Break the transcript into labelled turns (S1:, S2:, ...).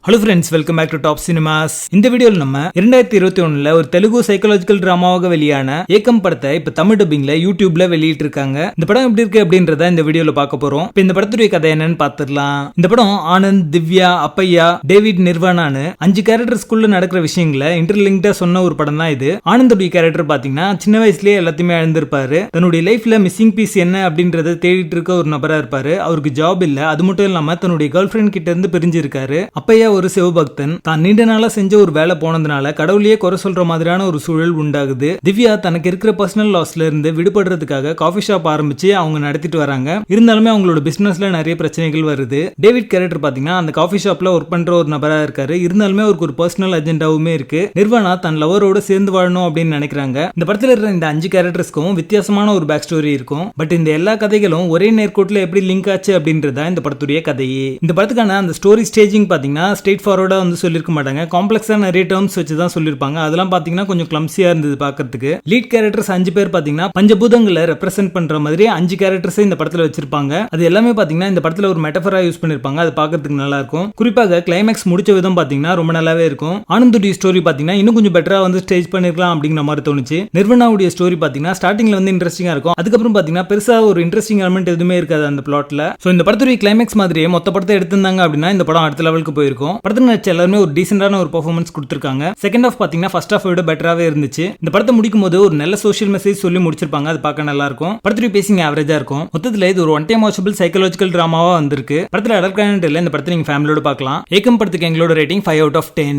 S1: Hello friends, welcome back to Top Cinemas. இந்த வீடியோவில் நம்ம 2021 ஒரு தெலுங்கு சைக்காலஜிக்கல் டிராமாவாக வெளியான ஏக்கம் படத்தை இப்ப தமிழ் டப்பிங்ல யூடியூப்ல வெளியிட்டு இருக்காங்க. இந்த படம் எப்படி இருக்கு அப்படின்றத இந்த வீடியோல பார்க்க போறோம். இப்ப இந்த படத்துடைய கதை என்னன்னு பாத்துடலாம். இந்த படம் ஆனந்த், திவ்யா, அப்பையா, டேவிட், நிர்வாணான்னு 5 கேரக்டர்ஸ்குள்ள நடக்கிற விஷயங்களை இன்டர்லிங்க்டா சொன்ன ஒரு படம் தான் இது. ஆனந்தோடைய கேரக்டர் பாத்தீங்கன்னா சின்ன வயசுலயே எல்லாத்தையுமே இழந்திருப்பாரு. தன்னுடைய லைஃப்ல மிஸ்ஸிங் பீஸ் என்ன அப்படின்றத தேடிட்டு இருக்க ஒரு நபரா இருப்பாரு. அவருக்கு ஜாப் இல்ல, அது மட்டும் இல்லாம தன்னுடைய கேர்ள் ஃபிரெண்ட் கிட்ட இருந்து பிரிஞ்சிருக்காரு. அப்பையா ஒரு சிவபக்தன். தான் நீண்ட நாளா செஞ்ச ஒரு வேலை போனதுனால கடவுளையே குறை சொல்ற மாதிரியான ஒரு சூழல் உண்டாகுது. திவ்யா தனக்கு இருக்கிற பர்சனல் லாஸ்ல இருந்து விடுபடுறதுக்காக காஃபி ஷாப் ஆரம்பிச்சு அவங்க நடத்திட்டு வராங்க. இருந்தாலுமே அவங்களோட பிசினஸ்ல நிறைய பிரச்சனைகள் வருது. டேவிட் கேரக்டர் பாத்தீங்கன்னா அந்த காஃபி ஷாப்ல ஒர்க் பண்ற ஒரு நபரா இருக்காரு. இருந்தாலுமே அவருக்கு ஒரு பர்சனல் அஜெண்டாவுமே இருக்கு. நிர்வாணா தன் லவரோட சேர்ந்து வாழணும் அப்படின்னு நினைக்கிறாங்க. இந்த படத்துல இருக்கிற இந்த 5 கேரக்டர்ஸ்க்கும் வித்தியாசமான ஒரு பேக் ஸ்டோரி இருக்கும். பட் இந்த எல்லா கதைகளும் ஒரே நேர்கோட்டில் எப்படி லிங்க் ஆச்சு அப்படின்றத இந்த படத்துடைய கதையே. இந்த படத்துக்கான அந்த ஸ்டோரி ஸ்டேஜிங் பாத்தீங்கன்னா ஸ்ட்ரெயிட் ஃபார்வர்டா வந்து சொல்லிருக்க மாட்டாங்க. காம்ப்ளெக்ஸா நிறைய டேர்ம்ஸ் வச்சு தான் சொல்லிருப்பாங்க. அதெல்லாம் பாத்தீங்கன்னா கொஞ்சம் கிளம்சியா இருந்தது பாக்கிறதுக்கு. லீட் கேரக்டர்ஸ் 5 பேர் பாத்தீங்கன்னா பஞ்சபூதங்களை ரெப்ரசென்ட் பண்ற மாதிரி 5 கேரக்டர்ஸ் இந்த படத்துல வச்சிருப்பாங்க. அது எல்லாமே பாத்தீங்கன்னா இந்த படத்துல ஒரு மெட்டஃபரா யூஸ் பண்ணிருப்பாங்க. அது பாக்கிறதுக்கு நல்லா இருக்கும். குறிப்பாக கிளைமேக்ஸ் முடிச்ச விதம் பாத்தீங்கன்னா ரொம்ப நல்லாவே இருக்கும். ஆனந்துடைய ஸ்டோரி பாத்தீங்கன்னா இன்னும் கொஞ்சம் பெட்டரா வந்து ஸ்டேஜ் பண்ணிருக்கலாம் அப்படிங்கிற மாதிரி தோணுச்சு. நிர்வனாவுடைய ஸ்டோரி பாத்தீங்கன்னா ஸ்டார்டிங்ல வந்து இன்ட்ரெஸ்டிங்கா இருக்கும். அதுக்கப்புறம் பாத்தீங்கன்னா பெருசா ஒரு இன்ட்ரெஸ்டிங் எலிமெண்ட் எதுவுமே இருக்காது அந்த பிளாட்ல. சோ இந்த படத்துடைய கிளைமேக்ஸ் மாதிரியே மொத்த படத்தை எடுத்திருந்தாங்க அப்படின்னா இந்த படம் அடுத்த லெவலுக்கு போயிருக்கும். படத்துல நடிச்ச எல்லாருமே ஒரு டீசென்டான ஒரு பெர்ஃபார்மன்ஸ் கொடுத்திருக்காங்க. செகண்ட் ஹாஃப் பாத்தீங்கன்னா ஃபர்ஸ்ட் ஹாஃப் விட பெட்டராவே இருந்துச்சு. இந்த படத்தை முடிக்கும் போது ஒரு நல்ல சோஷியல் மெசேஜ் சொல்லி முடிச்சிருப்பாங்க. அது பார்க்க நல்லா இருக்கும். படத்துடைய பேசிங் ஆவரேஜா இருக்கும். மொத்தத்துல இது ஒரு ஒன் டைம் வாட்சபிள் சைக்காலஜிக்கல் டிராமாவா வந்திருக்கு. படத்துல அடர் கண்டென்ட் இல்ல. இந்த படத்தை நீங்க ஃபேமிலியோட பார்க்கலாம். ஏக்கம் படத்துக்கு எங்களோட ரேட்டிங் 5 out of 10.